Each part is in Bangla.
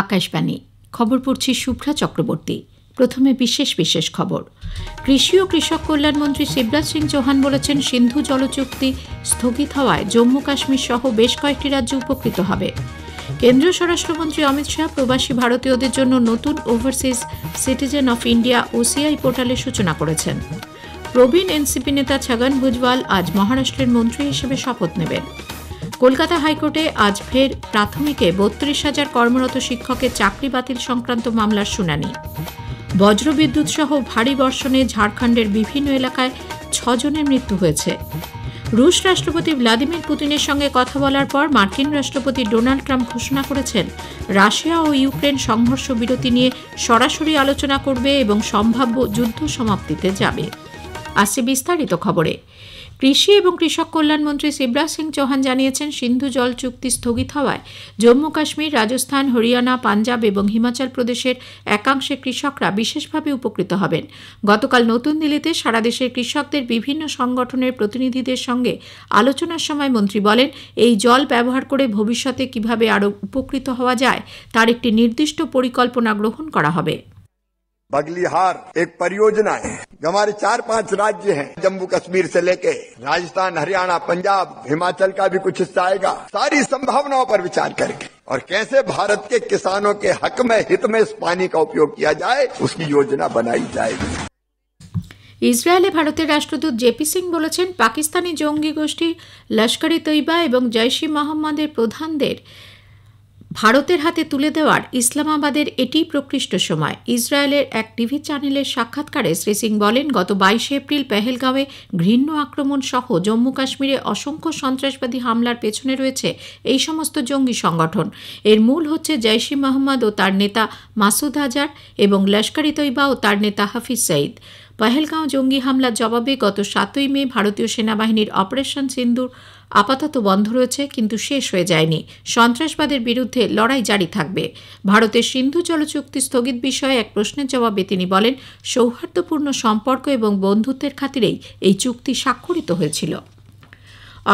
আকাশবাণী খবর পড়ছি শুভ্রা চক্রবর্তী। প্রথমে বিশেষ বিশেষ খবর। কৃষি ও কৃষক কল্যাণ মন্ত্রী শিবরাজ সিং চৌহান বলেছেন, সিন্ধু জল চুক্তি স্থগিত হওয়ায় জম্মু কাশ্মীর সহ বেশ কয়েকটি রাজ্য উপকৃত হবে। কেন্দ্রীয় স্বরাষ্ট্রমন্ত্রী অমিত শাহ প্রবাসী ভারতীয়দের জন্য নতুন overseas citizen of India OCI পোর্টালের সূচনা করেছেন। প্রবীণ এনসিপি নেতা ছগন ভুজবল আজ মহারাষ্ট্রের মন্ত্রী হিসেবে শপথ নেবেন। কলকাতা হাইকোর্টে আজ ফের প্রাথমিকে ৩২,০০০ কর্মরত শিক্ষকের চাকরি বাতিল সংক্রান্ত মামলার শুনানি। বজ্রবিদ্যুৎ সহ ভারী বর্ষণে ঝাড়খণ্ডের বিভিন্ন এলাকায় ৬ জনের মৃত্যু হয়েছে। রুশ রাষ্ট্রপতি ভ্লাদিমির পুতিনের সঙ্গে কথা বলার পর মার্কিন রাষ্ট্রপতি ডোনাল্ড ট্রাম্প ঘোষণা করেছেন, রাশিয়া ও ইউক্রেন সংঘর্ষ বিরতি নিয়ে সরাসরি আলোচনা করবে এবং সম্ভাব্য যুদ্ধ সমাপ্তিতে যাবে। আসছে বিস্তারিত খবরে। কৃষি এবং কৃষক কল্যাণ মন্ত্রী শিবরাজ সিং চৌহান জানিয়েছেন, সিন্ধু জল চুক্তি স্থগিত হওয়ায় জম্মু কাশ্মীর, রাজস্থান, হরিয়ানা, পাঞ্জাব এবং হিমাচল প্রদেশের একাংশের কৃষকরা বিশেষভাবে উপকৃত হবেন। গতকাল নতুন দিল্লিতে সারা দেশের কৃষকদের বিভিন্ন সংগঠনের প্রতিনিধিদের সঙ্গে আলোচনার সময় মন্ত্রী বলেন, এই জল ব্যবহার করে ভবিষ্যতে কিভাবে আরও উপকৃত হওয়া যায় তার একটি নির্দিষ্ট পরিকল্পনা গ্রহণ করা হবে। बगलीहार एक परियोजना है जो हमारे 4-5 राज्य हैं, जम्मू कश्मीर से लेके राजस्थान, हरियाणा, पंजाब, हिमाचल का भी कुछ हिस्सा आएगा। सारी संभावनाओं पर विचार करके और कैसे भारत के किसानों के हक में, हित में इस पानी का उपयोग किया जाए, उसकी योजना बनाई जाएगी। ইসরায়েলে ভারতের রাষ্ট্রদূত জেপি সিং বলেছেন, পাকিস্তানি জঙ্গি গোষ্ঠী লস্কর ই তৈবা এবং জৈশ ই মোহাম্মদের প্রধানদের ভারতের হাতে তুলে দেওয়ার ইসলামাবাদের এটি প্রকৃষ্ট সময়। ইসরায়েলের এক টিভি চ্যানেলের সাক্ষাৎকারে শ্রী সিং বলেন, গত ২২ এপ্রিল পেহেলগাঁওয়ে ঘৃণ্য আক্রমণ সহ জম্মু কাশ্মীরে অসংখ্য সন্ত্রাসবাদী হামলার পেছনে রয়েছে এই সমস্ত জঙ্গি সংগঠন। এর মূল হচ্ছে জৈশ ই মোহাম্মদ ও তার নেতা মাসুদ আজহার এবং লস্কর ই তৈবা ও তার নেতা হাফিজ সঈদ। পেহেলগাঁও জঙ্গি হামলার জবাবে গত ৭ই মে ভারতীয় সেনাবাহিনীর অপারেশন সিন্দুর আপাতত বন্ধ রয়েছে, কিন্তু শেষ হয়ে যায়নি। সন্ত্রাসবাদের বিরুদ্ধে লড়াই জারি থাকবে। ভারতের সিন্ধু জল চুক্তি স্থগিত বিষয়ে এক প্রশ্নের জবাবে তিনি বলেন, সৌহার্দ্যপূর্ণ সম্পর্ক এবং বন্ধুত্বের খাতিরেই এই চুক্তি স্বাক্ষরিত হয়েছিল।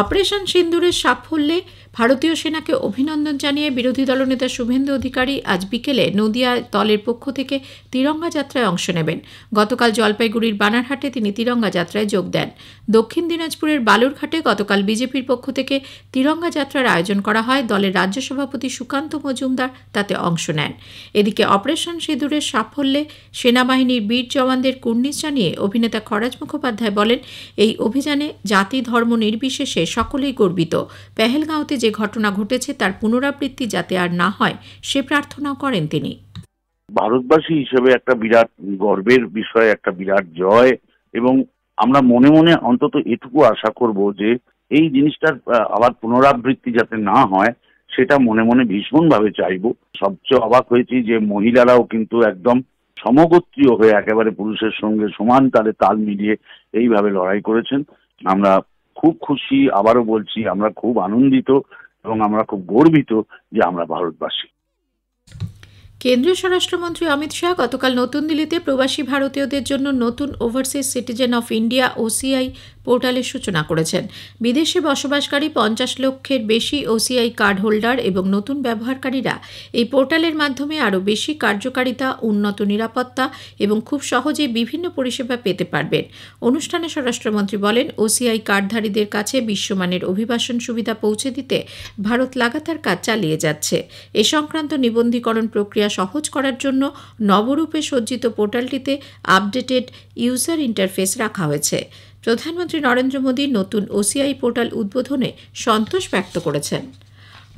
অপারেশন সিন্দুরের সাফল্যে ভারতীয় সেনাকে অভিনন্দন জানিয়ে বিরোধী দলনেতা শুভেন্দু অধিকারী আজ বিকেলে নদিয়া দলের পক্ষ থেকে তিরঙ্গা যাত্রায় অংশ নেবেন। গতকাল জলপাইগুড়ির বানারহাটে তিনি তিরঙ্গা যাত্রায় যোগ দেন। দক্ষিণ দিনাজপুরের বালুরঘাটে গতকাল বিজেপির পক্ষ থেকে তিরঙ্গা যাত্রার আয়োজন করা হয়। দলের রাজ্য সভাপতি সুকান্ত মজুমদার তাতে অংশ নেন। এদিকে অপারেশন সিঁদুরের সাফল্যে সেনাবাহিনীর বীর জওয়ানদের কুর্নিশ জানিয়ে অভিনেতা খরাজ মুখোপাধ্যায় বলেন, এই অভিযানে জাতি ধর্ম নির্বিশেষে সকলেই গর্বিত। পেহেলগাঁওতে যে ঘটনা ঘটেছে তার পুনরাবৃত্তি যাতে আর না হয় সে প্রার্থনাও করেন তিনি। ভারতবাসী হিসেবে একটা বিরাট গর্বের বিষয়, একটা বিরাট জয়, এবং আমরা মনে মনে অন্তত এটুকু আশা করব যে এই জিনিসটার আবার পুনরাবৃত্তি যাতে না হয় সেটা মনে মনে ভীষণভাবে চাইব। সবচেয়ে অবাক হয়েছি যে মহিলারাও কিন্তু একদম সমগোত্রীয় হয়ে একেবারে পুরুষের সঙ্গে সমান তালে তাল মিলিয়ে এইভাবে লড়াই করেছেন। আমরা খুব খুশি, আবারও বলছি আমরা খুব আনন্দিত এবং আমরা খুব গর্বিত যে আমরা ভারতবাসী। কেন্দ্রীয় স্বরাষ্ট্রমন্ত্রী অমিত শাহ গতকাল নতুন দিল্লিতে প্রবাসী ভারতীয়দের জন্য নতুন overseas citizen of India OCI পোর্টালের সূচনা করেছেন। বিদেশে বসবাসকারী ৫০ লক্ষের বেশি ওসিআই কার্ড হোল্ডার এবং নতুন ব্যবহারকারীরা এই পোর্টালের মাধ্যমে আরও বেশি কার্যকারিতা, উন্নত নিরাপত্তা এবং খুব সহজেই বিভিন্ন পরিষেবা পেতে পারবেন। অনুষ্ঠানে স্বরাষ্ট্রমন্ত্রী বলেন, ওসিআই কার্ডধারীদের কাছে বিশ্বমানের অভিবাসন সুবিধা পৌঁছে দিতে ভারত লাগাতার কাজ চালিয়ে যাচ্ছে। এ সংক্রান্ত নিবন্ধীকরণ প্রক্রিয়া সহজ করার জন্য নবরূপে সজ্জিত পোর্টালটিতে আপডেটেড ইউজার ইন্টারফেস রাখা হয়েছে। প্রধানমন্ত্রী নরেন্দ্র মোদী নতুন ওসিআই পোর্টাল উদ্বোধনে সন্তোষ ব্যক্ত করেছেন।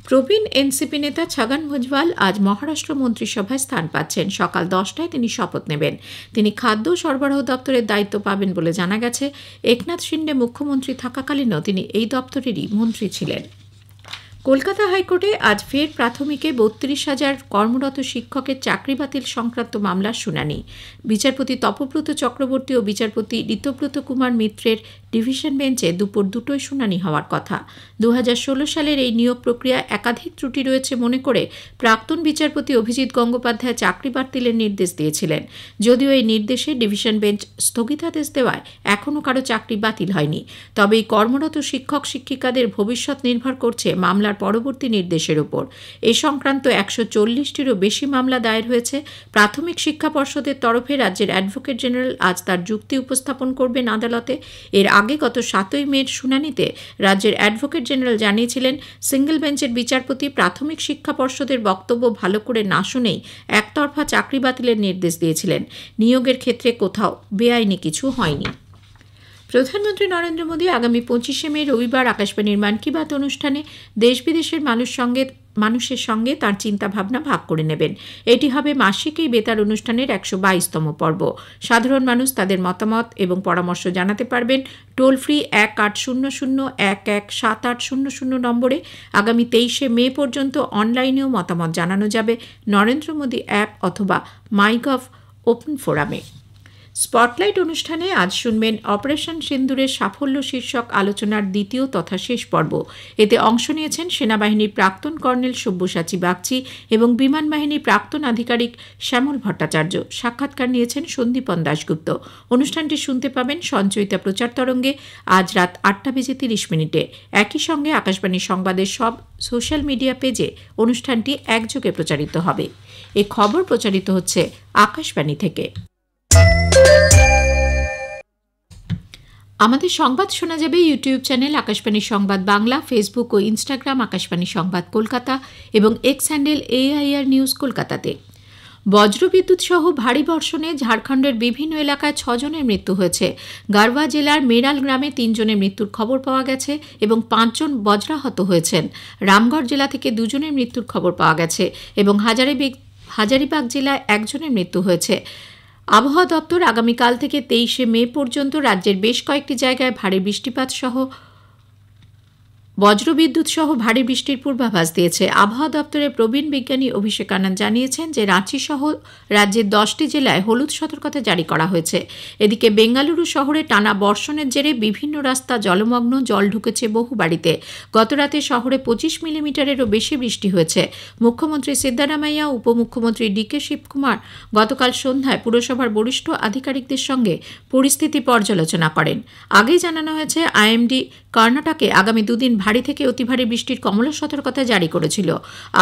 প্রবীণ এনসিপি নেতা ছগন ভুজবল আজ মহারাষ্ট্র মন্ত্রিসভায় স্থান পাচ্ছেন। সকাল 10টায় তিনি শপথ নেবেন। তিনি খাদ্য সরবরাহ দপ্তরের দায়িত্ব পাবেন বলে জানা গেছে। একনাথ শিন্ডে মুখ্যমন্ত্রী থাকাকালীনও তিনি এই দপ্তরেরই মন্ত্রী ছিলেন। কলকাতা হাইকোর্টে আজ ফের প্রাথমিকে ৩২,০০০ কর্মরত শিক্ষকের চাকরি বাতিল সংক্রান্ত মামলার শুনানি। বিচারপতি তপব্রত চক্রবর্তী ও বিচারপতি ঋতব্রত কুমার মিত্রের ডিভিশন বেঞ্চে দুপুর 2টোয় শুনানি হওয়ার কথা। 2016 সালের এই নিয়োগ প্রক্রিয়া একাধিক ত্রুটি রয়েছে মনে করে প্রাক্তন বিচারপতি অভিজিৎ গঙ্গোপাধ্যায় চাকরি বাতিলের নির্দেশ দিয়েছিলেন। যদিও এই নির্দেশে ডিভিশন বেঞ্চ স্থগিতাদেশ দেওয়ায় এখনও কারো চাকরি বাতিল হয়নি। তবে এই কর্মরত শিক্ষক শিক্ষিকাদের ভবিষ্যৎ নির্ভর করছে মামলার পরবর্তী নির্দেশের উপর। এ সংক্রান্ত 140টিরও বেশি মামলা দায়ের হয়েছে। প্রাথমিক শিক্ষা পর্ষদের তরফে রাজ্যের অ্যাডভোকেট জেনারেল আজ তার যুক্তি উপস্থাপন করবেন আদালতে। এর আগে গত 7ই মের শুনানিতে রাজ্যের অ্যাডভোকেট জেনারেল জানিয়েছিলেন, সিঙ্গেল বেঞ্চের বিচারপতি প্রাথমিক শিক্ষা পর্ষদের বক্তব্য ভালো করে না শুনেই একতরফা চাকরি বাতিলের নির্দেশ দিয়েছিলেন। নিয়োগের ক্ষেত্রে কোথাও বেআইনি কিছু হয়নি। প্রধানমন্ত্রী নরেন্দ্র মোদী আগামী 25শে মে রবিবার আকাশবাণীর মন কি বাত অনুষ্ঠানে দেশ বিদেশের মানুষের সঙ্গে তার চিন্তাভাবনা ভাগ করে নেবেন। এটি হবে মাসিক এই বেতার অনুষ্ঠানের 122তম পর্ব। সাধারণ মানুষ তাদের মতামত এবং পরামর্শ জানাতে পারবেন টোল ফ্রি 1800117800 নম্বরে। আগামী 23শে মে পর্যন্ত অনলাইনেও মতামত জানানো যাবে নরেন্দ্র মোদী অ্যাপ অথবা মাইগভ ওপেন ফোরামে। স্পটলাইট অনুষ্ঠানে আজ শুনবেন অপারেশন সিন্দুরের সাফল্য শীর্ষক আলোচনার দ্বিতীয় তথা শেষ পর্ব। এতে অংশ নিয়েছেন সেনাবাহিনীর প্রাক্তন কর্নেল সব্যসাচী বাগচি এবং বিমান বাহিনীর প্রাক্তন আধিকারিক শ্যামল ভট্টাচার্য। সাক্ষাৎকার নিয়েছেন সন্দীপন দাশগুপ্ত। অনুষ্ঠানটি শুনতে পাবেন সঞ্চয়িতা প্রচার তরঙ্গে আজ রাত 8:30 একই সঙ্গে আকাশবাণী সংবাদের সব সোশ্যাল মিডিয়া পেজে অনুষ্ঠানটি একযোগে প্রচারিত হবে। এ খবর প্রচারিত হচ্ছে আকাশবাণী থেকে। আমাদের সংবাদ শোনা যাবে ইউটিউব চ্যানেল আকাশবাণী সংবাদ বাংলা, ফেসবুক ও ইনস্টাগ্রাম আকাশবাণী সংবাদ কলকাতা এবং এক্স হ্যান্ডেল AIR নিউজ কলকাতাতে। বজ্রবিদ্যুৎ সহ ভারী বর্ষণে ঝাড়খণ্ডের বিভিন্ন এলাকায় 6 জনের মৃত্যু হয়েছে। গারওয়া জেলার মেরাল গ্রামে 3 জনের মৃত্যুর খবর পাওয়া গেছে এবং 5 জন বজ্রাহত হয়েছেন। রামগড় জেলা থেকে 2 জনের মৃত্যুর খবর পাওয়া গেছে এবং হাজারিবাগ জেলায় 1 জনের মৃত্যু হয়েছে। আবহাওয়া দপ্তর আগামীকাল থেকে 23শে মে পর্যন্ত রাজ্যের বেশ কয়েকটি জায়গায় ভারী বৃষ্টিপাত সহ বজ্রবিদ্যুৎ সহ ভারী বৃষ্টির পূর্বাভাস দিয়েছে। আবহাওয়া দপ্তরের প্রবীণ বিজ্ঞানী অভিষেক আনন্দ জানিয়েছেন যে রাঁচি সহ রাজ্যের 10টি জেলায় হলুদ সতর্কতা জারি করা হয়েছে। এদিকে বেঙ্গালুরু শহরে টানা বর্ষণের জেরে বিভিন্ন রাস্তা জলমগ্ন, জল ঢুকেছে বহু বাড়িতে। গতরাতে শহরে 25 মিলিমিটারেরও বেশি বৃষ্টি হয়েছে। মুখ্যমন্ত্রী সিদ্দারামাইয়া, উপমুখ্যমন্ত্রী DK শিবকুমার গতকাল সন্ধ্যায় পুরসভার বরিষ্ঠ আধিকারিকদের সঙ্গে পরিস্থিতি পর্যালোচনা করেন। আগেই জানানো হয়েছে IMD কর্ণাটকে আগামী 2 দিন ভারী থেকে অতি ভারী বৃষ্টির কমলা সতর্কতা জারি করেছিল।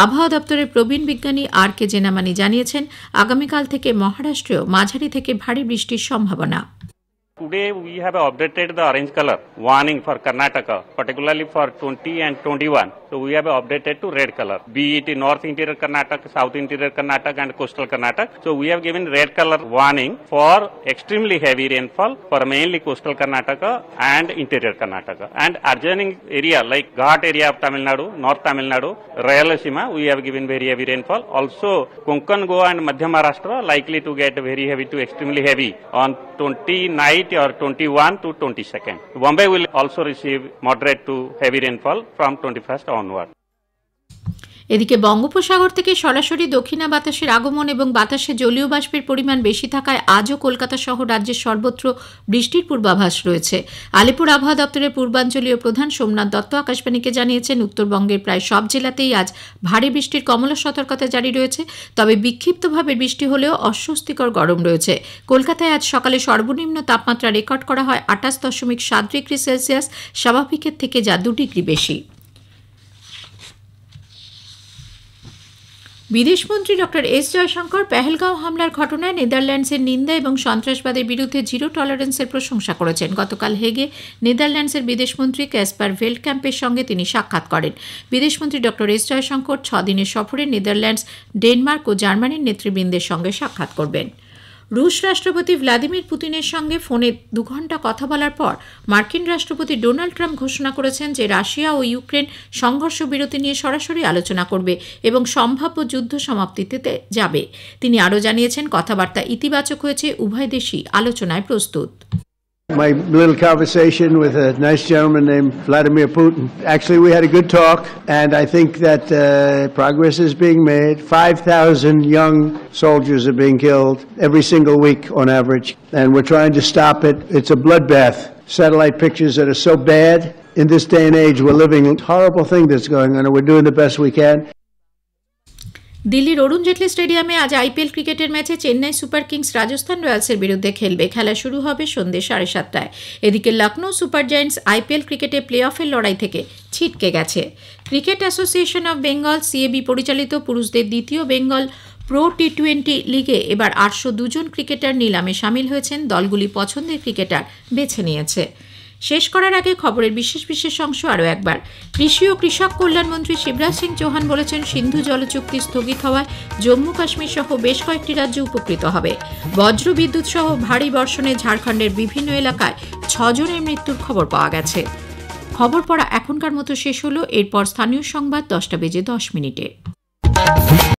আবহাওয়া দপ্তরের প্রবীণ বিজ্ঞানী RK জেনামানি জানিয়েছেন, আগামীকাল থেকে মহারাষ্ট্রেও মাঝারি থেকে ভারী বৃষ্টির সম্ভাবনা। Today we have updated the orange color warning for Karnataka, particularly for 20 and 21. So we have updated to red color, be it in North Interior Karnataka, South Interior Karnataka and Coastal Karnataka. So we have given red color warning for extremely heavy rainfall for mainly Coastal Karnataka and Interior Karnataka. And adjoining area like Ghat area of Tamil Nadu, North Tamil Nadu, Rayalaseema, we have given very heavy rainfall. Also Konkan, Goa and Madhya Maharashtra likely to get very heavy to extremely heavy on 29 or 21 to 22nd. Bombay will also receive moderate to heavy rainfall from 21st onward. এদিকে বঙ্গোপসাগর থেকে সরাসরি দক্ষিণা বাতাসের আগমন এবং বাতাসে জলীয় বাষ্পের পরিমাণ বেশি থাকায় আজও কলকাতা সহ রাজ্যের সর্বত্র বৃষ্টির পূর্বাভাস রয়েছে। আলিপুর আবহাওয়া দপ্তরের পূর্বাঞ্চলীয় প্রধান সোমনাথ দত্ত আকাশবাণীকে জানিয়েছেন, উত্তরবঙ্গের প্রায় সব জেলাতেই আজ ভারী বৃষ্টির কমলা সতর্কতা জারি রয়েছে। তবে বিক্ষিপ্তভাবে বৃষ্টি হলেও অস্বস্তিকর গরম রয়েছে। কলকাতায় আজ সকালে সর্বনিম্ন তাপমাত্রা রেকর্ড করা হয় 28.7 ডিগ্রি সেলসিয়াস, স্বাভাবিকের থেকে যা 2 ডিগ্রি বেশি। বিদেশমন্ত্রী ডক্টর এস জয়শঙ্কর পেহেলগাঁও হামলার ঘটনায় নেদারল্যান্ডসের নিন্দা এবং সন্ত্রাসবাদের বিরুদ্ধে জিরো টলারেন্সের প্রশংসা করেছেন। গতকাল হেগে নেদারল্যান্ডসের বিদেশমন্ত্রী ক্যাসপার ভেল্টক্যাম্পের সঙ্গে তিনি সাক্ষাৎ করেন। বিদেশমন্ত্রী ডক্টর এস জয়শঙ্কর 6 দিনের সফরে নেদারল্যান্ডস, ডেনমার্ক ও জার্মানির নেতৃবৃন্দের সঙ্গে সাক্ষাৎ করবেন। রুশ রাষ্ট্রপতি ভ্লাদিমির পুতিনের সঙ্গে ফোনে 2 ঘণ্টা কথা বলার পর মার্কিন রাষ্ট্রপতি ডোনাল্ড ট্রাম্প ঘোষণা করেছেন যে রাশিয়া ও ইউক্রেন সংঘর্ষ বিরতি নিয়ে সরাসরি আলোচনা করবে এবং সম্ভাব্য যুদ্ধ সমাপ্তিতে যাবে। তিনি আরও জানিয়েছেন, কথাবার্তা ইতিবাচক হয়েছে, উভয় দেশই আলোচনায় প্রস্তুত। My little conversation with a nice gentleman named Vladimir Putin. Actually, we had a good talk, and I think that progress is being made. 5,000 young soldiers are being killed every single week on average, and we're trying to stop it. It's a bloodbath. satellite pictures that are so bad. In this day and age, we're living a horrible thing that's going on, and we're doing the best we can. দিল্লির অরুণ জেটলি স্টেডিয়ামে আজ আইপিএল ক্রিকেটের ম্যাচে চেন্নাই সুপার কিংস রাজস্থান রয়্যালসের বিরুদ্ধে খেলবে। খেলা শুরু হবে সন্ধ্যে 7:30টায়। এদিকে লখনৌ সুপার জায়ান্টস আইপিএল ক্রিকেটে প্লে অফের লড়াই থেকে ছিটকে গেছে। Cricket association of Bengal CAB পরিচালিত পুরুষদের দ্বিতীয় বেঙ্গল প্রো টি20 লিগে এবার 802 জন ক্রিকেটার নিলামে সামিল হয়েছেন। দলগুলি পছন্দের ক্রিকেটার বেছে নিয়েছে। শেষ করার আগে খবরের বিশেষ অংশ আরও একবার। কৃষি ও কৃষক কল্যাণ মন্ত্রী শিবরাজ সিং চৌহান বলেছেন, সিন্ধু জলচুক্তি স্থগিত হওয়ায় জম্মু কাশ্মীর সহ বেশ কয়েকটি রাজ্য উপকৃত হবে। বজ্র বিদ্যুৎ সহ ভারী বর্ষণে ঝাড়খণ্ডের বিভিন্ন এলাকায় 6 জনের মৃত্যুর খবর পাওয়া গেছে। খবর পড়া এখনকার মতো শেষ হলো। এরপর স্থানীয় সংবাদ 10টা বেজে 10 মিনিটে।